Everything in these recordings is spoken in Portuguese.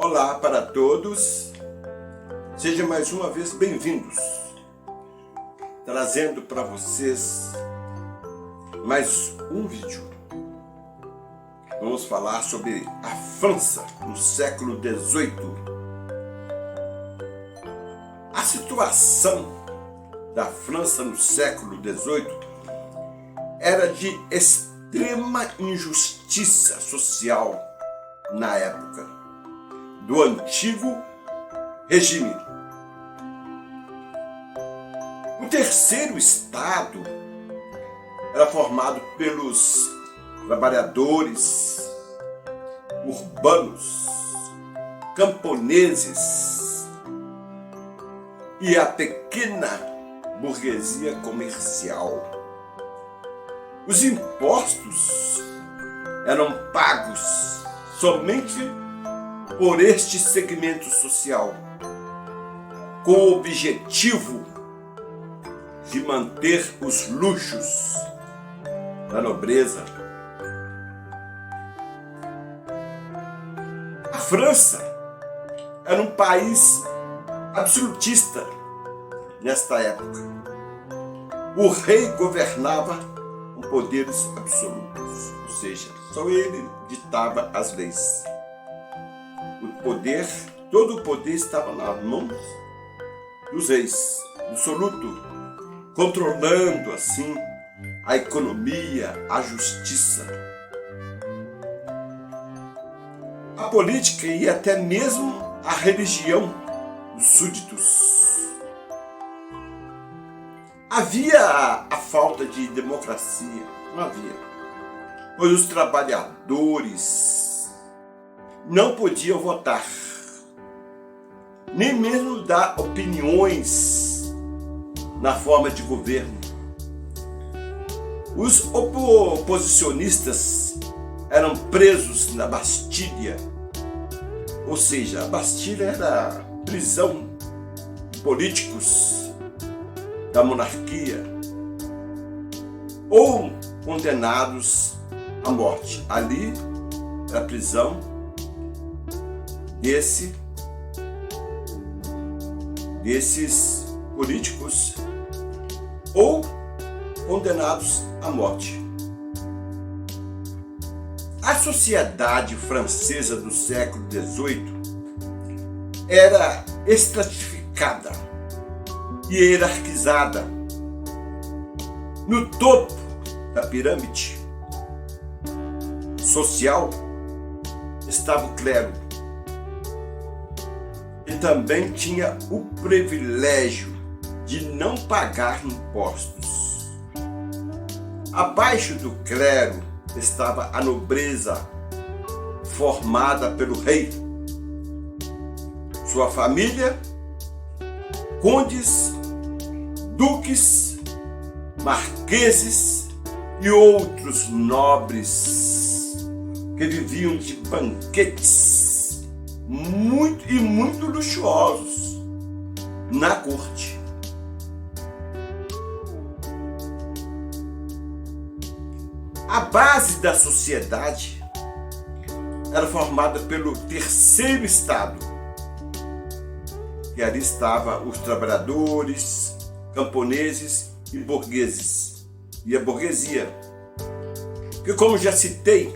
Olá para todos, sejam mais uma vez bem-vindos, trazendo para vocês mais um vídeo. Vamos falar sobre a França no século XVIII. A situação da França no século XVIII era de extrema injustiça social na época do antigo regime. O terceiro estado era formado pelos trabalhadores urbanos, camponeses e a pequena burguesia comercial. Os impostos eram pagos somente por este segmento social, com o objetivo de manter os luxos da nobreza. A França era um país absolutista nesta época. O rei governava com poderes absolutos, ou seja, só ele ditava as leis. Todo o poder estava nas mãos dos reis, absoluto, controlando assim a economia, a justiça, a política e até mesmo a religião dos súditos. Havia a falta de democracia, não havia, pois os trabalhadores não podiam votar, nem mesmo dar opiniões na forma de governo. Os oposicionistas eram presos na Bastilha, ou seja, a Bastilha era a prisão de políticos da monarquia ou condenados à morte. Ali era a prisão desses políticos ou condenados à morte. A sociedade francesa do século XVIII era estratificada e hierarquizada. No topo da pirâmide social estava o clero, e também tinha o privilégio de não pagar impostos. Abaixo do clero estava a nobreza, formada pelo rei, sua família, condes, duques, marqueses e outros nobres que viviam de banquetes muito luxuosos na corte. A base da sociedade era formada pelo terceiro estado, que ali estavam os trabalhadores, camponeses e burgueses, e a burguesia, que, como já citei,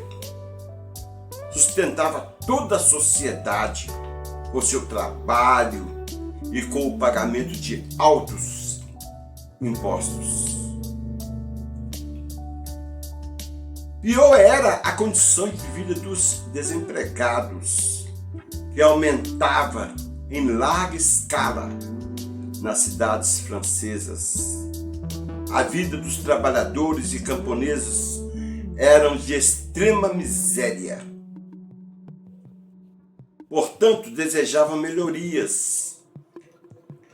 sustentava toda a sociedade com seu trabalho e com o pagamento de altos impostos. Pior era a condição de vida dos desempregados, que aumentava em larga escala nas cidades francesas. A vida dos trabalhadores e camponeses eram de extrema miséria. Portanto, desejavam melhorias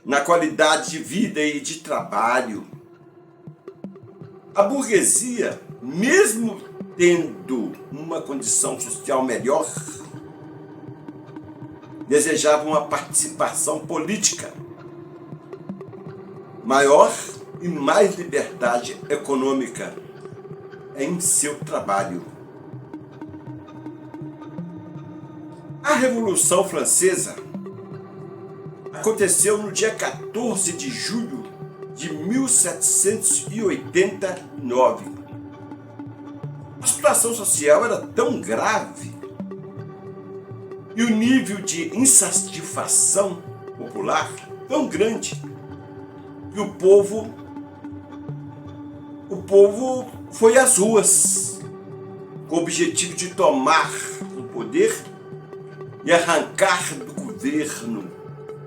na qualidade de vida e de trabalho. A burguesia, mesmo tendo uma condição social melhor, desejava uma participação política maior e mais liberdade econômica em seu trabalho. A Revolução Francesa aconteceu no dia 14 de julho de 1789. A situação social era tão grave e o nível de insatisfação popular tão grande que o povo foi às ruas com o objetivo de tomar o poder e arrancar do governo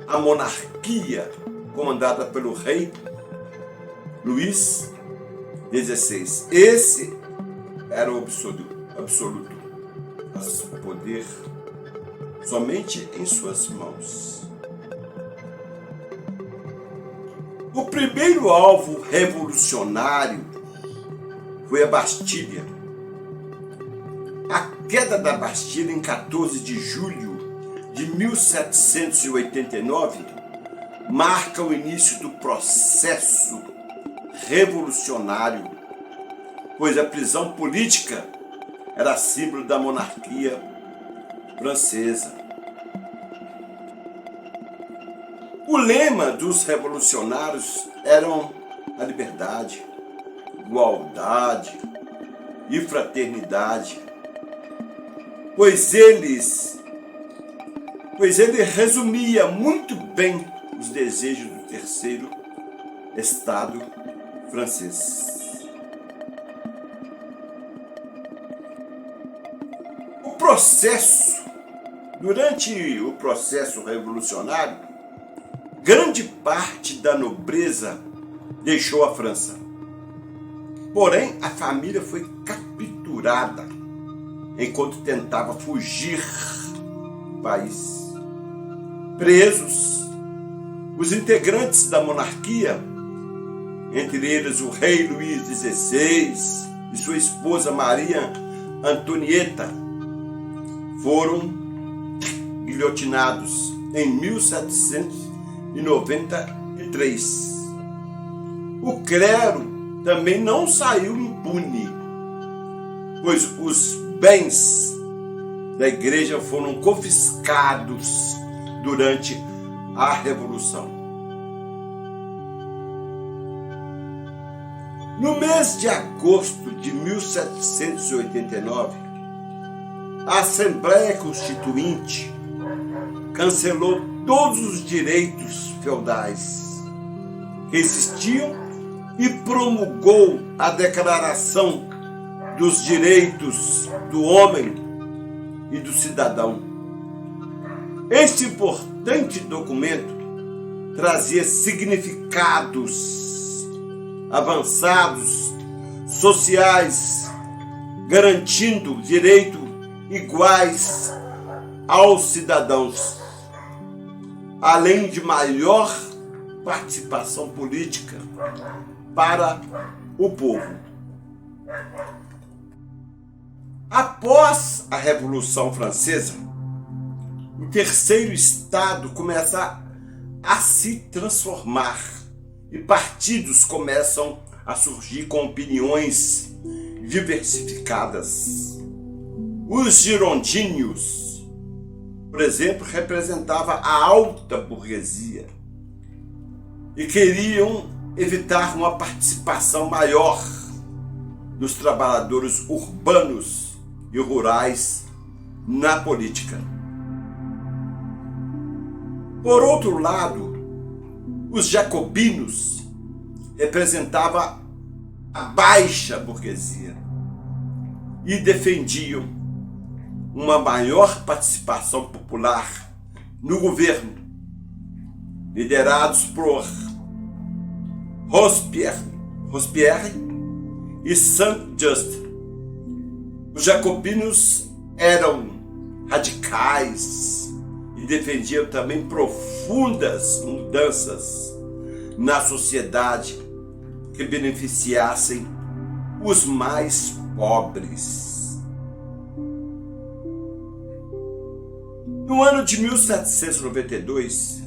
a monarquia comandada pelo rei Luís XVI. Esse era o absoluto, o poder somente em suas mãos. O primeiro alvo revolucionário foi a Bastilha. A queda da Bastilha em 14 de julho de 1789 marca o início do processo revolucionário, pois a prisão política era símbolo da monarquia francesa. O lema dos revolucionários eram a liberdade, igualdade e fraternidade, pois ele resumia muito bem os desejos do terceiro Estado francês. Durante o processo revolucionário, grande parte da nobreza deixou a França. Porém, a família foi capturada enquanto tentava fugir do país. Presos, os integrantes da monarquia, entre eles o rei Luís XVI e sua esposa Maria Antonieta, foram guilhotinados em 1793. O clero também não saiu impune, pois os bens da igreja foram confiscados durante a Revolução. No mês de agosto de 1789, a Assembleia Constituinte cancelou todos os direitos feudais que existiam e promulgou a Declaração dos Direitos do Homem e do Cidadão. Este importante documento trazia significados avançados sociais, garantindo direitos iguais aos cidadãos, além de maior participação política para o povo. Após a Revolução Francesa, o terceiro Estado começa a se transformar e partidos começam a surgir com opiniões diversificadas. Os girondinhos, por exemplo, representavam a alta burguesia e queriam evitar uma participação maior dos trabalhadores urbanos e rurais na política. Por outro lado, os jacobinos representavam a baixa burguesia e defendiam uma maior participação popular no governo, liderados por Robespierre e Saint-Just. Os jacobinos eram radicais e defendiam também profundas mudanças na sociedade que beneficiassem os mais pobres. No ano de 1792,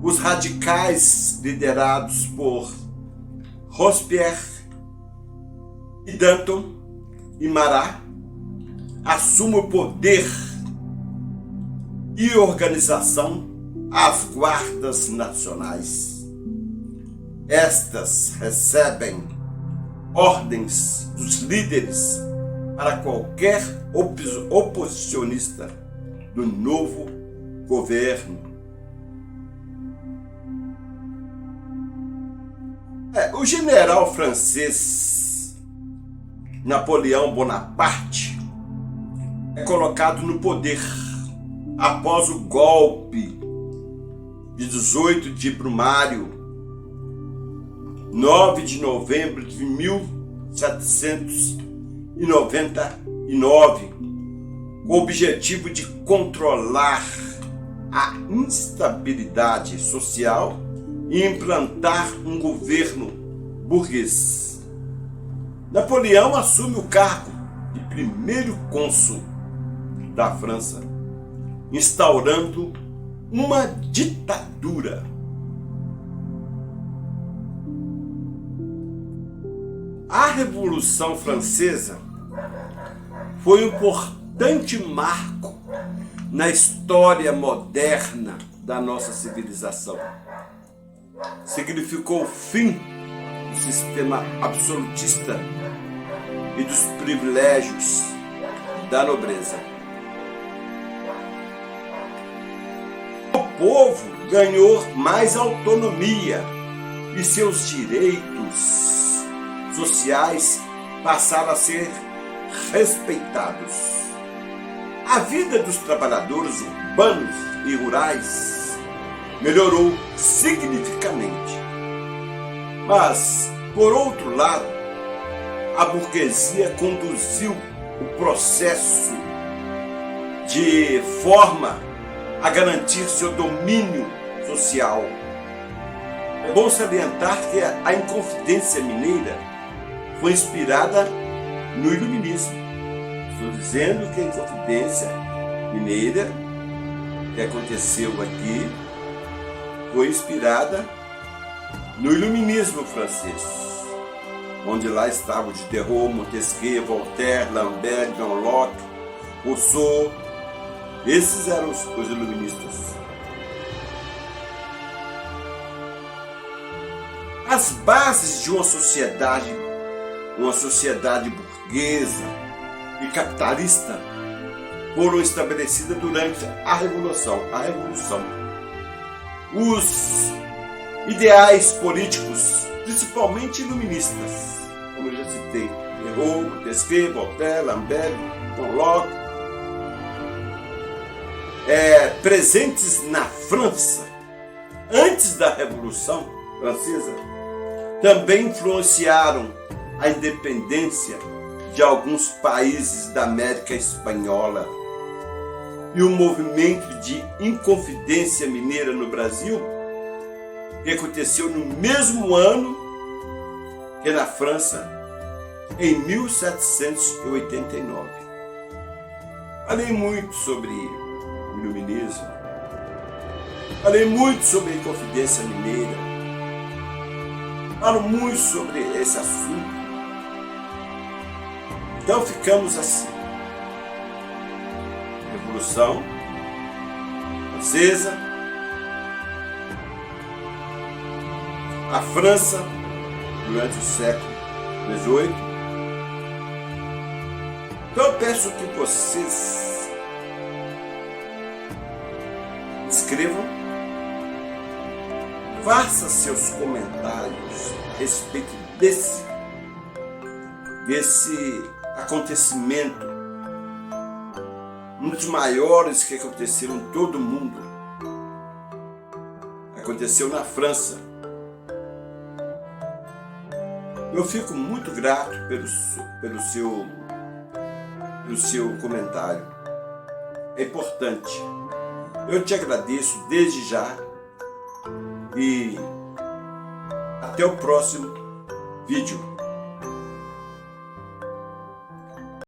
os radicais liderados por Robespierre e Danton e Marat assumem o poder e organização às guardas nacionais. Estas recebem ordens dos líderes para qualquer oposicionista do novo governo. O general francês Napoleão Bonaparte é colocado no poder após o golpe de 18 de Brumário, 9 de novembro de 1799, com o objetivo de controlar a instabilidade social e implantar um governo burguês. Napoleão assume o cargo de primeiro cônsul da França, instaurando uma ditadura. A Revolução Francesa foi um importante marco na história moderna da nossa civilização. Significou o fim do sistema absolutista e dos privilégios da nobreza. O povo ganhou mais autonomia e seus direitos sociais passaram a ser respeitados. A vida dos trabalhadores urbanos e rurais melhorou significativamente. Mas, por outro lado, a burguesia conduziu o processo de forma a garantir seu domínio social. É bom salientar que a Inconfidência Mineira foi inspirada no Iluminismo. Estou dizendo que a Inconfidência Mineira, que aconteceu aqui, foi inspirada no Iluminismo francês, onde lá estavam Diderot, Montesquieu, Voltaire, Lambert, John Locke, Rousseau. Esses eram os iluministas. As bases de uma sociedade burguesa e capitalista foram estabelecidas durante a Revolução. Os ideais políticos, principalmente iluministas, como eu já citei, Diderot, Montesquieu, Voltaire, Lambert, John Locke, presentes na França antes da Revolução Francesa, também influenciaram a independência de alguns países da América Espanhola. E o movimento de Inconfidência Mineira no Brasil, que aconteceu no mesmo ano que na França, em 1789. Falei muito sobre o Iluminismo, falei muito sobre a Inconfidência Mineira, falo muito sobre esse assunto. Então ficamos assim. Revolução Francesa, a França durante o século XVIII. Então eu peço que vocês escrevam, façam seus comentários a respeito desse acontecimento, um dos maiores que aconteceram em todo o mundo. Aconteceu na França. Eu fico muito grato pelo seu comentário. É importante. Eu te agradeço desde já e até o próximo vídeo.